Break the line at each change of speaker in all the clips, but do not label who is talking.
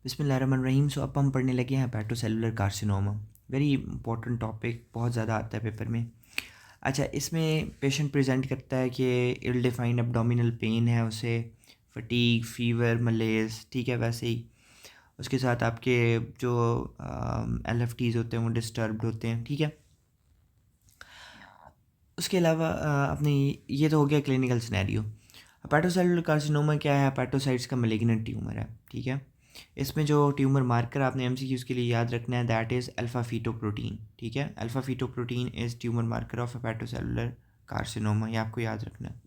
बिस्मिल्लाहिर्रहमानिर्रहीम। सो अब हम पढ़ने लगे हैं hepatocellular carcinoma. Very important topic, बहुत ज़्यादा आता है पेपर में। अच्छा, इसमें पेशेंट प्रेजेंट करता है कि इल डिफाइंड एब्डोमिनल पेन है उसे, फटीग, फीवर, मलेज, ठीक है। वैसे ही उसके साथ आपके जो LFTs होते हैं वो डिस्टर्ब्ड होते हैं, ठीक है। उसके अलावा अपने ये तो हो गया क्लिनिकल सिनेरियो। हेपेटोसेलुलर कार्सिनोमा क्या है? हेपेटोसाइट्स का मैलिग्नेंट ट्यूमर है, ठीक है। इसमें जो ट्यूमर मार्कर आपने MCQs के लिए याद रखना है, दैट इज़ अल्फ़ा फीटोप्रोटीन, ठीक है। Alpha fetoprotein is tumour marker of hepatocellular carcinoma, ये आपको याद रखना है।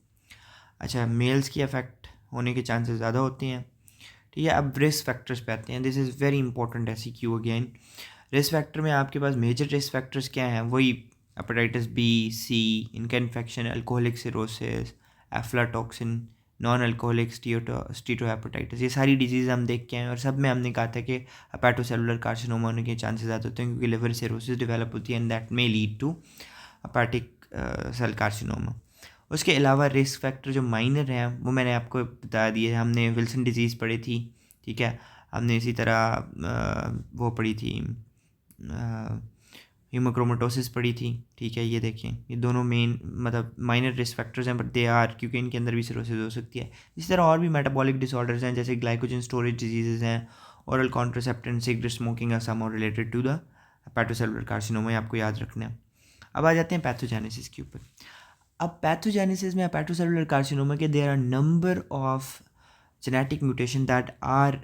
अच्छा, मेल्स की अफेक्ट होने के चांसेस ज़्यादा होते हैं, ठीक है। अब रिस्क फैक्टर्स पे आते हैं। This is very important SCQ again. Risk factor में आपके पास मेजर रिस्क फैक्टर्स क्या हैं? वही हेपेटाइटिस B, C, इनका infection, alcoholic cirrhosis, aflatoxin, non alcoholic steatohepatitis, ये सारी डिजीज़ हम देख के आए हैं और सब में हमने कहा था कि हेपेटोसेलुलर कार्सिनोमा होने के चांसेस ज़्यादा होते हैं क्योंकि लिवर सिरोसिस डेवलप होती है and that may lead to hepatic cell carcinoma. उसके अलावा रिस्क फैक्टर जो माइनर हैं वो मैंने आपको बता दिए। हमने विल्सन डिजीज़ पढ़ी थी, ठीक है। हमने इसी तरह वो पढ़ी थी, हीमोक्रोमेटोसिस पढ़ी थी, ठीक है। ये देखें, ये दोनों मेन मतलब माइनर रिस्क फैक्टर्स हैं, बट दे आर, क्योंकि इनके अंदर भी सिरोसिस हो सकती है। इसी तरह और भी मेटाबॉलिक डिसऑर्डर्स हैं जैसे ग्लाइकोजन स्टोरेज डिजीज़ हैं, oral contraceptive, cigarette smoking are somehow related to the hepatocellular carcinoma, आपको याद रखना है। अब आ जाते हैं पैथोजेनेसिस के ऊपर। अब पैथोजेनेसिस में हेपेटोसेलुलर कार्सिनोमा के there are number of genetic mutation that are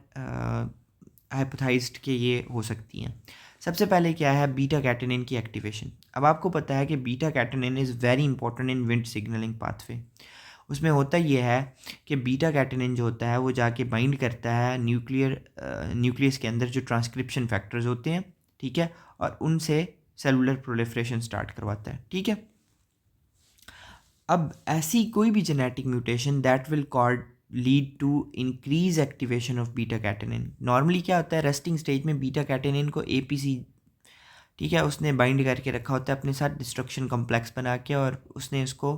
hypothesized के ये हो सकती हैं। सबसे पहले क्या है? बीटा कैटेनिन की एक्टिवेशन। अब आपको पता है कि beta catenin is very important in Wnt signaling pathway. उसमें होता ये है कि बीटा कैटेनिन जो होता है वो जाके बाइंड करता है न्यूक्लियस के अंदर जो ट्रांसक्रिप्शन फैक्टर्स होते हैं, ठीक है, और उनसे सेलुलर प्रोलिफरेशन स्टार्ट करवाता है, ठीक है। अब ऐसी कोई भी genetic mutation that will cause lead to increase activation of beta catenin. Normally क्या होता है, रेस्टिंग स्टेज में बीटा कैटेनिन को APC, ठीक है, उसने बाइंड करके रखा होता है अपने साथ डिस्ट्रक्शन कॉम्प्लेक्स बना के, और उसने इसको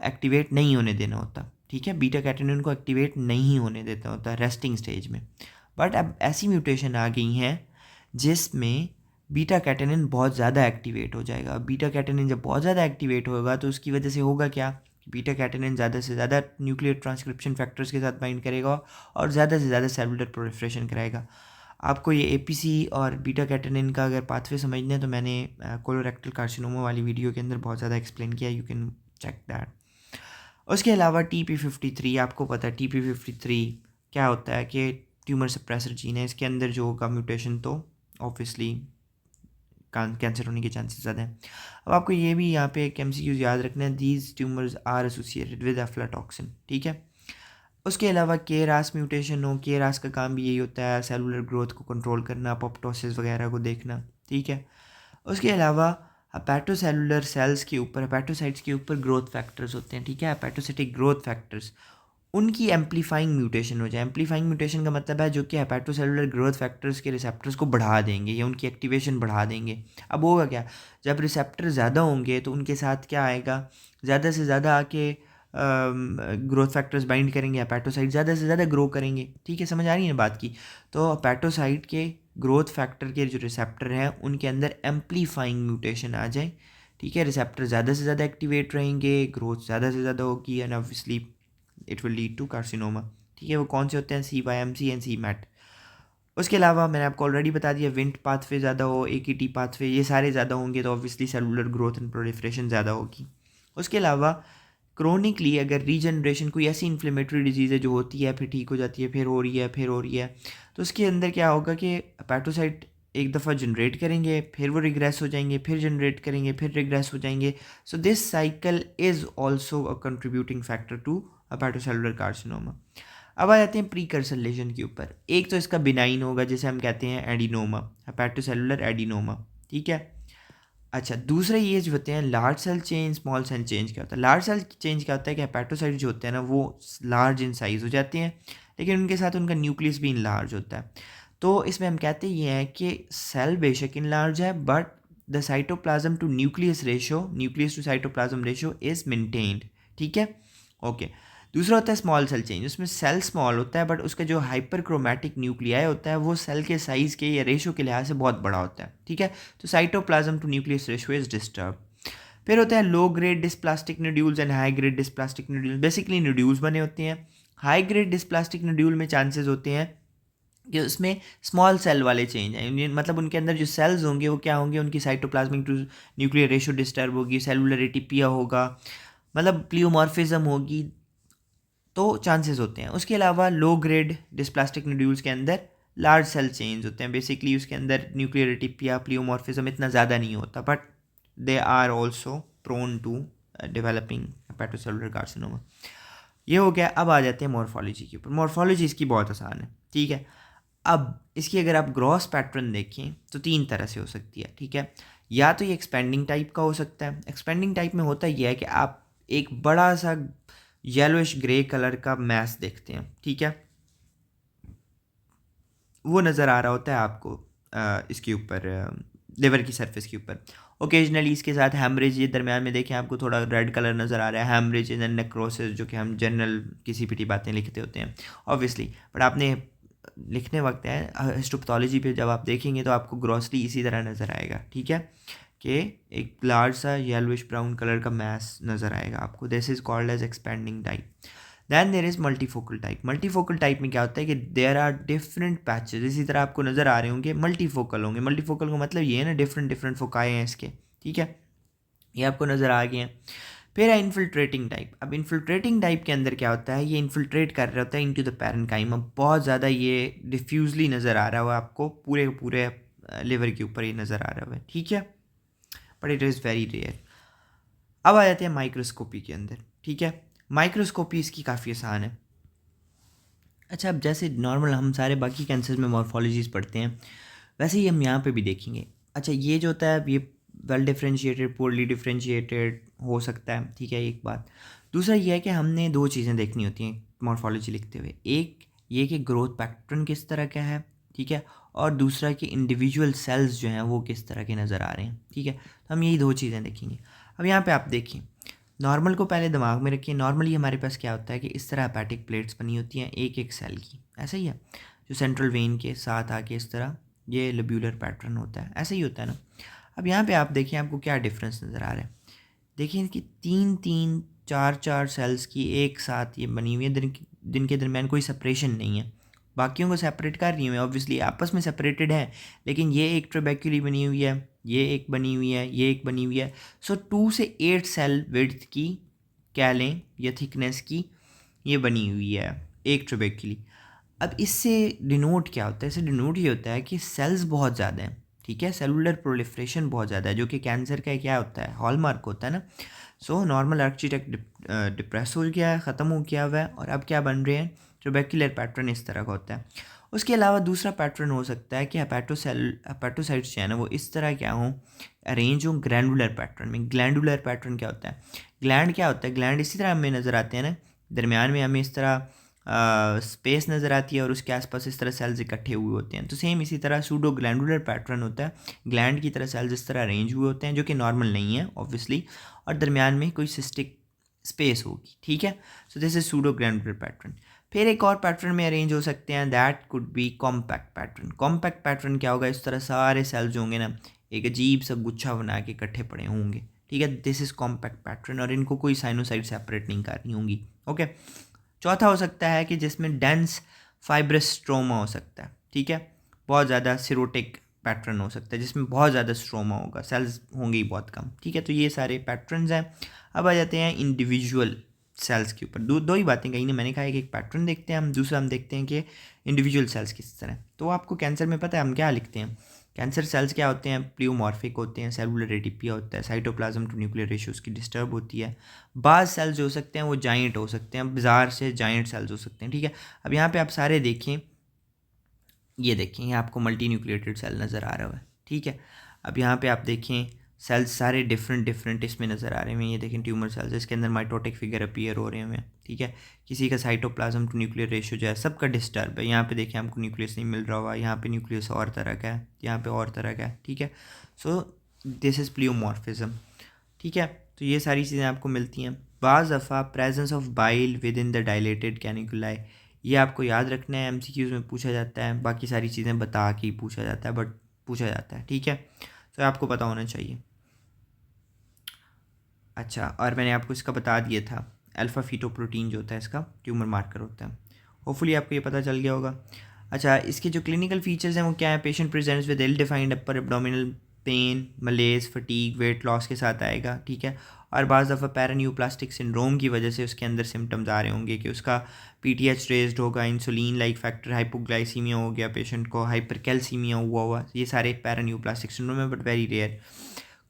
एक्टिवेट नहीं होने देना होता, ठीक है। बीटा कैटेनिन को एक्टिवेट नहीं होने देता होता रेस्टिंग स्टेज में। बट अब ऐसी म्यूटेशन आ गई हैं जिसमें बीटा कैटेनिन बहुत ज़्यादा एक्टिवेट हो जाएगा। बीटा कैटेनिन जब बहुत ज़्यादा एक्टिवेट होगा तो उसकी वजह से होगा क्या? बीटा कैटेनिन ज़्यादा से ज़्यादा न्यूक्लियर ट्रांसक्रिप्शन फैक्टर्स के साथ बाइंड करेगा और ज़्यादा से ज़्यादा सेलुलर प्रोलिफरेशन कराएगा। आपको ये APC और बीटा कैटेनिन का अगर पाथवे समझना है तो मैंने कोलोरेक्टल कार्सिनोमा वाली वीडियो के अंदर बहुत ज़्यादा एक्सप्लेन किया, यू कैन चेक दैट। उसके अलावा TP53, आपको पता है TP53 क्या होता है कि ट्यूमर सप्रेसर जीन है। इसके अंदर जो होगा म्यूटेशन तो ऑब्वियसली कैंसर होने के चांसेस ज़्यादा हैं। अब आपको ये भी यहाँ पे एक MCQ याद रखना है, these tumours are associated with aflatoxin, ठीक है। उसके अलावा KRAS म्यूटेशन हो, KRAS का काम भी यही होता है, सेलुलर ग्रोथ को कंट्रोल करना, अपोप्टोसिस वगैरह को देखना, ठीक है। उसके अलावा हेपेटोसेलुलर सेल्स के ऊपर, हेपेटोसाइट्स के ऊपर ग्रोथ फैक्टर्स होते हैं, ठीक है, हेपेटोसिटिक ग्रोथ फैक्टर्स, उनकी एम्पलीफाइंग म्यूटेशन हो जाए। एम्पलीफाइंग म्यूटेशन का मतलब है जो कि हेपेटोसेलुलर ग्रोथ फैक्टर्स के रिसेप्टर्स को बढ़ा देंगे या उनकी एक्टिवेशन बढ़ा देंगे। अब होगा क्या? जब रिसेप्टर ज़्यादा होंगे तो उनके साथ क्या आएगा? ज़्यादा से ज़्यादा आके ग्रोथ फैक्टर्स बाइंड करेंगे, हेपेटोसाइट ज़्यादा से ज़्यादा ग्रो करेंगे, ठीक है। समझ आ रही है बात की? तो हेपेटोसाइट के ग्रोथ फैक्टर के जो रिसेप्टर हैं उनके अंदर एम्पलीफाइंग म्यूटेशन आ जाए, ठीक है। रिसेप्टर ज़्यादा से ज़्यादा एक्टिवेट रहेंगे, ग्रोथ ज़्यादा से ज़्यादा होगी and obviously it will lead to carcinoma, ठीक है। वो कौन से होते हैं? CYMC and CMAT। उसके अलावा मैंने आपको ऑलरेडी बता दिया, विंट पाथवे ज़्यादा हो, AKT पाथवे, ये सारे ज़्यादा होंगे तो obviously cellular growth and proliferation ज़्यादा होगी। उसके अलावा क्रोनिकली अगर रीजनरेशन, कोई ऐसी इन्फ्लेमेटरी डिजीज़ है जो होती है फिर ठीक हो जाती है, फिर हो रही है, फिर हो रही है, तो उसके अंदर क्या होगा कि हेपेटोसाइट एक दफ़ा जनरेट करेंगे, फिर वो रिग्रेस हो जाएंगे, फिर जनरेट करेंगे, फिर रिग्रेस हो जाएंगे। So this cycle is also a contributing factor to hepatocellular carcinoma. अब आ जाते हैं प्रीकर्सर लेजन के ऊपर। एक तो इसका बिनाइन होगा जिसे हम कहते हैं एडिनोमा, हेपेटोसेलुलर एडिनोमा, ठीक है। अच्छा, दूसरा ये जो होते हैं large cell change, small cell change, क्या होता है? लार्ज सेल चेंज क्या होता है कि हेपेटोसाइट जो होते हैं ना वो लार्ज इन साइज़ हो जाते हैं, लेकिन उनके साथ उनका न्यूक्लियस भी इन लार्ज होता है। तो इसमें हम कहते ये हैं कि सेल बेशक इन लार्ज है but the cytoplasm to nucleus ratio, nucleus to cytoplasm ratio is maintained, ठीक है, ओके। दूसरा होता है स्मॉल सेल चेंज, उसमें सेल स्मॉल होता है बट उसका जो हाइपरक्रोमैटिक न्यूक्लियाई होता है वो सेल के साइज़ के या रेशो के लिहाज से बहुत बड़ा होता है, ठीक है। तो cytoplasm to nucleus ratio is disturb. फिर होता है low grade dysplastic nodules and high grade dysplastic nodules. Basically nodules बने होते हैं। हाई ग्रेड डिस्प्लास्टिक नोड्यूल में चांसेस होते हैं कि उसमें स्मॉल सेल वाले चेंज हैं, मतलब उनके अंदर जो सेल्स होंगे वो क्या होंगे, उनकी cytoplasmic to nuclear ratio disturb होगी, सेलुलर एटीपिया होगा, मतलब प्लियोमॉर्फिज्म होगी, तो चांसेस होते हैं। उसके अलावा लो ग्रेड डिस्प्लास्टिक नोड्यूल्स के अंदर लार्ज सेल चेंज होते हैं। बेसिकली उसके अंदर न्यूक्लियर एटीपिया प्लियोमॉर्फिज्म इतना ज़्यादा नहीं होता, but they are also prone to developing hepatocellular carcinoma. ये हो गया। अब आ जाते हैं मॉर्फोलॉजी के ऊपर। मॉर्फोलॉजी इसकी बहुत आसान है, ठीक है। अब इसकी अगर आप ग्रॉस पैटर्न देखें तो 3 तरह से हो सकती है, ठीक है। या तो ये एक्सपेंडिंग टाइप का हो सकता है। एक्सपेंडिंग टाइप में होता यह है कि आप एक बड़ा सा येलोइश ग्रे कलर का मैस देखते हैं, ठीक है, वो नज़र आ रहा होता है आपको इसके ऊपर, लिवर की सरफेस के ऊपर। ओकेजनली इसके साथ हैमरेज, ये दरमियान में देखें आपको थोड़ा रेड कलर नज़र आ रहा है, हैमरेज एंड नेक्रोसिस, जो कि हम जनरल किसी पिटी बातें लिखते होते हैं ऑब्वियसली, बट आपने लिखने वक्त है हिस्टोपैथोलॉजी पे जब आप देखेंगे तो आपको ग्रॉसली इसी तरह नज़र आएगा, ठीक है, कि एक लार्ज सा येलोइश ब्राउन कलर का मैस नज़र आएगा आपको। This is called as expanding type. Then there is multifocal type. Multifocal type में क्या होता है कि देयर आर डिफरेंट पैचेस, इसी तरह आपको नज़र आ रहे होंगे, मल्टीफोकल होंगे। मल्टीफोकल का मतलब ये है ना, डिफरेंट डिफरेंट फोकाए हैं इसके, ठीक है, ये आपको नज़र आ गए हैं। फिर है इन्फिल्ट्रेटिंग टाइप। अब इन्फिल्ट्रेटिंग टाइप के अंदर क्या होता है, ये इन्फिल्ट्रेट कर रहा होता है इनटू द पैरेन्काइमा, बहुत ज़्यादा ये डिफ्यूजली नज़र आ रहा है आपको, पूरे पूरे लिवर के ऊपर ये नज़र आ रहा है, ठीक है, but it is very rare. अब आ जाते हैं माइक्रोस्कोपी के अंदर, ठीक है। माइक्रोस्कोपी इसकी काफ़ी आसान है। अच्छा, अब जैसे नॉर्मल हम सारे बाकी कैंसर में मॉर्फोलॉजीज पढ़ते हैं, वैसे ही हम यहाँ पे भी देखेंगे। अच्छा, ये जो होता है ये वेल डिफ्रेंशिएटेड, पोरली डिफ्रेंशिएटेड हो सकता है, ठीक है, एक बात। दूसरा ये है कि हमने 2 चीज़ें देखनी होती हैं मॉर्फोलॉजी लिखते हुए। एक ये कि ग्रोथ पैटर्न किस तरह का है, ठीक है, और दूसरा कि इंडिविजुअल सेल्स जो हैं वो किस तरह के नज़र आ रहे हैं, ठीक है। तो हम यही 2 चीज़ें देखेंगे। अब यहाँ पर आप देखिए, नॉर्मल को पहले दिमाग में रखिए। नॉर्मली हमारे पास क्या होता है कि इस तरह हेपेटिक प्लेट्स बनी होती हैं एक एक सेल की, ऐसा ही है, जो सेंट्रल वेन के साथ आके इस तरह ये लोब्यूलर पैटर्न होता है, ऐसा ही होता है ना। अब यहाँ पे आप देखिए आपको क्या डिफरेंस नज़र आ रहा है। देखिए कि 3-3, 4-4 सेल्स की एक साथ ये बनी हुई है, जिनके दरमियान कोई सेपरेशन नहीं है। बाकियों को सेपरेट कर रही हुई है, ऑब्वियसली आपस में सेपरेटेड है, लेकिन ये एक ट्रेबेक्यूली बनी हुई है, ये एक बनी हुई है, ये एक बनी हुई है। सो 2 से 8 सेल विड्थ की कह लें या थिकनेस की ये बनी हुई है एक ट्रेबेक्यूली। अब इससे डिनोट क्या होता है, इससे डिनोट ये होता है कि सेल्स बहुत ज़्यादा हैं, ठीक है, सेलुलर प्रोलिफरेशन बहुत ज़्यादा है, जो कि कैंसर का क्या होता है, हॉलमार्क होता है ना। सो नॉर्मल आर्किटेक्ट डिप्रेस हो गया है, ख़त्म हो गया हुआ है, और अब क्या बन रहे हैं, ट्रेबेक्युलर पैटर्न इस तरह का होता है। उसके अलावा दूसरा पैटर्न हो सकता है कि हेपेटोसाइट्स जो है ना वो इस तरह क्या हों, अरेंज हों ग्लैंडुलर पैटर्न में। ग्लैंडुलर पैटर्न क्या होता है, ग्लैंड क्या होता है, ग्लैंड इसी तरह हमें नज़र आते हैं ना, दरमियान में हमें इस तरह स्पेस नज़र आती है और उसके आसपास इस तरह सेल्स इकट्ठे हुए होते हैं। तो सेम इसी तरह सूडो ग्लैंडुलर पैटर्न होता है, ग्लैंड की तरह सेल्स इस तरह अरेंज हुए होते हैं, जो कि नॉर्मल नहीं है ऑब्वियसली, और दरमियान में कोई सिस्टिक स्पेस होगी, ठीक है। So this is pseudo glandular pattern. फिर एक और पैटर्न में अरेंज हो सकते हैं, that could be compact pattern. Compact pattern क्या होगा, इस तरह सारे सेल्स होंगे ना एक अजीब सा गुच्छा बना के इकट्ठे पड़े होंगे, ठीक है, दिस इज़ कॉम्पैक्ट पैटर्न, और इनको कोई साइनोसाइड सेपरेट नहीं कर रही होंगी, ओके। चौथा हो सकता है कि जिसमें डेंस फाइब्रस स्ट्रोमा हो सकता है, ठीक है, बहुत ज़्यादा सिरोटिक पैटर्न हो सकता है जिसमें बहुत ज़्यादा स्ट्रोमा होगा, सेल्स होंगे ही बहुत कम, ठीक है। तो ये सारे पैटर्न्स हैं। अब आ जाते हैं इंडिविजुअल सेल्स के ऊपर। दो ही बातें कही ना मैंने, कहा कि एक पैटर्न देखते हैं हम, दूसरा हम देखते हैं कि इंडिविजुअल सेल्स किस तरह। तो आपको कैंसर में पता है हम क्या लिखते हैं, कैंसर सेल्स क्या होते हैं, प्लियोमॉर्फिक होते हैं, सेलुलर एटीपिया होता है, साइटोप्लाज्म टू न्यूक्लियर रेशियो उसकी डिस्टर्ब होती है। बाज़ सेल्स जो हो सकते हैं वो जाइंट हो सकते हैं, बाजार से जाइंट सेल्स हो सकते हैं, ठीक है। अब यहाँ पे आप सारे देखें, ये देखें, ये आपको मल्टी न्यूक्लिएटेड सेल नज़र आ रहा है, ठीक है। अब यहाँ पे आप देखें सेल्स सारे डिफरेंट इसमें नज़र आ रहे हैं। ये देखें ट्यूमर सेल्स, इसके अंदर माइटोटिक फिगर अपीयर हो रहे हैं, ठीक है। किसी का साइटोप्लाज्म टू न्यूक्लियर रेशियो जो है सबका डिस्टर्ब है। यहाँ पे देखें हमको न्यूक्लियस नहीं मिल रहा हुआ, यहाँ पे न्यूक्लियस और तरह का है, यहाँ पे और तरह का है, ठीक है। सो दिस इज़ प्लियोमॉर्फिज्म, ठीक है। तो ये सारी चीज़ें आपको मिलती हैं। बाज़ दफ़ा presence of bile within the dilated canaliculi, ये आपको याद रखना है, एमसीक्यूज़ में पूछा जाता है, बाकी सारी चीज़ें बता के ही पूछा जाता है, बट पूछा जाता है, ठीक है। तो आपको पता होना चाहिए। अच्छा, और मैंने आपको इसका बता दिया था, अल्फ़ा फीटोप्रोटीन जो होता है इसका ट्यूमर मार्कर होता है। होपफुली आपको ये पता चल गया होगा। अच्छा, इसके जो क्लिनिकल फीचर्स हैं वो क्या है? Patient presents with ill defined upper abdominal pain, malaise, fatigue, weight loss के साथ आएगा, ठीक है। और बाज़ दफ़ा पैरान्यूप्लास्टिक सिंड्रोम की वजह से उसके अंदर सिम्टम्स आ रहे होंगे कि उसका पीटीएच रेज्ड होगा, इंसुलिन लाइक फैक्टर, हाइपोग्लाइसीमिया हो गया, पेशेंट को हाइपरकैल्सीमिया हुआ, ये सारे पैरान्यूप्लास्टिक सिंड्रोम है, but very rare.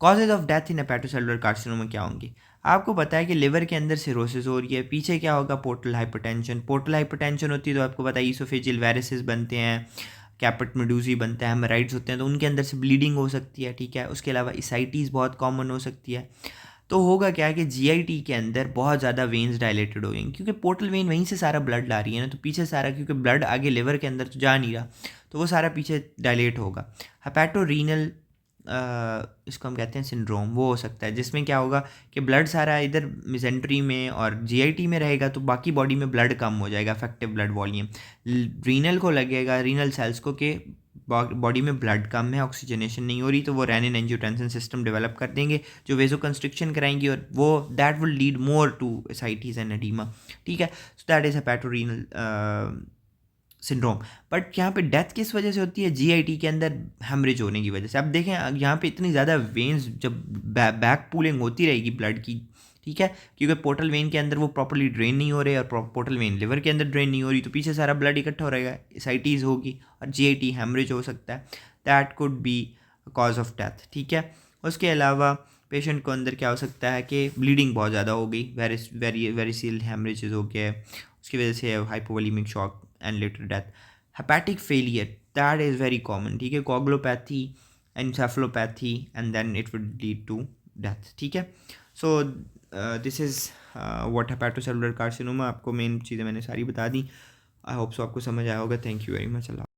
Causes of death in hepatocellular carcinoma क्या होंगी? आपको पता है कि लिवर के अंदर सिरोसिस हो रही है, पीछे क्या होगा? Portal hypertension. पोर्टल हाइपरटेंशन होती है तो आपको पता है ईसोफेजियल वेरिसेस बनते हैं, कैपेट मेडूसी बनते हैं, हेमराइड्स होते हैं, तो उनके अंदर से ब्लीडिंग हो सकती है, ठीक है। उसके अलावा इसाइटीज़ बहुत कॉमन हो सकती है। तो होगा क्या कि जीआईटी के अंदर बहुत ज़्यादा वेन्स डायलेटेड हो गई, क्योंकि पोर्टल वेन वहीं से सारा ब्लड ला रही है ना, तो पीछे सारा, क्योंकि ब्लड आगे लिवर के अंदर तो जा नहीं रहा, तो वो सारा पीछे डायलेट होगा। हेपेटोरीनल, इसको हम कहते हैं सिंड्रोम, वो हो सकता है जिसमें क्या होगा कि ब्लड सारा इधर मिसेंट्री में और जीआईटी में रहेगा, तो बाकी बॉडी में ब्लड कम हो जाएगा, इफेक्टिव ब्लड वॉल्यूम। रीनल को लगेगा, रीनल सेल्स को, कि बॉडी में ब्लड कम है, ऑक्सीजनेशन नहीं हो रही, तो वो रेनिन एंजियोटेंसिन सिस्टम डेवलप कर देंगे जो वेजो कंस्ट्रिक्शन कराएंगी, और वो that will lead more to ascites and edema, ठीक है। So that is hepatorenal syndrome. But यहाँ पे डेथ किस वजह से होती है? जीआईटी के अंदर हेमरेज होने की वजह से। अब देखें, यहाँ पे इतनी ज़्यादा वेन्स, जब बैक पूलिंग होती रहेगी ब्लड की, ठीक है, क्योंकि पोर्टल वेन के अंदर वो प्रॉपर्ली ड्रेन नहीं हो रहे, और पोर्टल वेन लिवर के अंदर ड्रेन नहीं हो रही, तो पीछे सारा ब्लड इकट्ठा हो रहेगा, एसाइटीज़ होगी और जीआईटी हेमरेज हो सकता है। That could be cause of death, ठीक है। उसके अलावा पेशेंट को अंदर क्या हो सकता है कि ब्लीडिंग बहुत ज़्यादा हो गई, वेरिसियल हेमरेजेस हो गया, उसकी वजह से hypovolemic shock and later death. Hepatic failure, that is very common, ठीक है, coagulopathy, encephalopathy, and then it would lead to death, ठीक है। So this is what hepatocellular carcinoma, आपको मेन चीज़ें मैंने सारी बता दी। आई होप सो आपको समझ आया होगा। Thank you very much. Allah.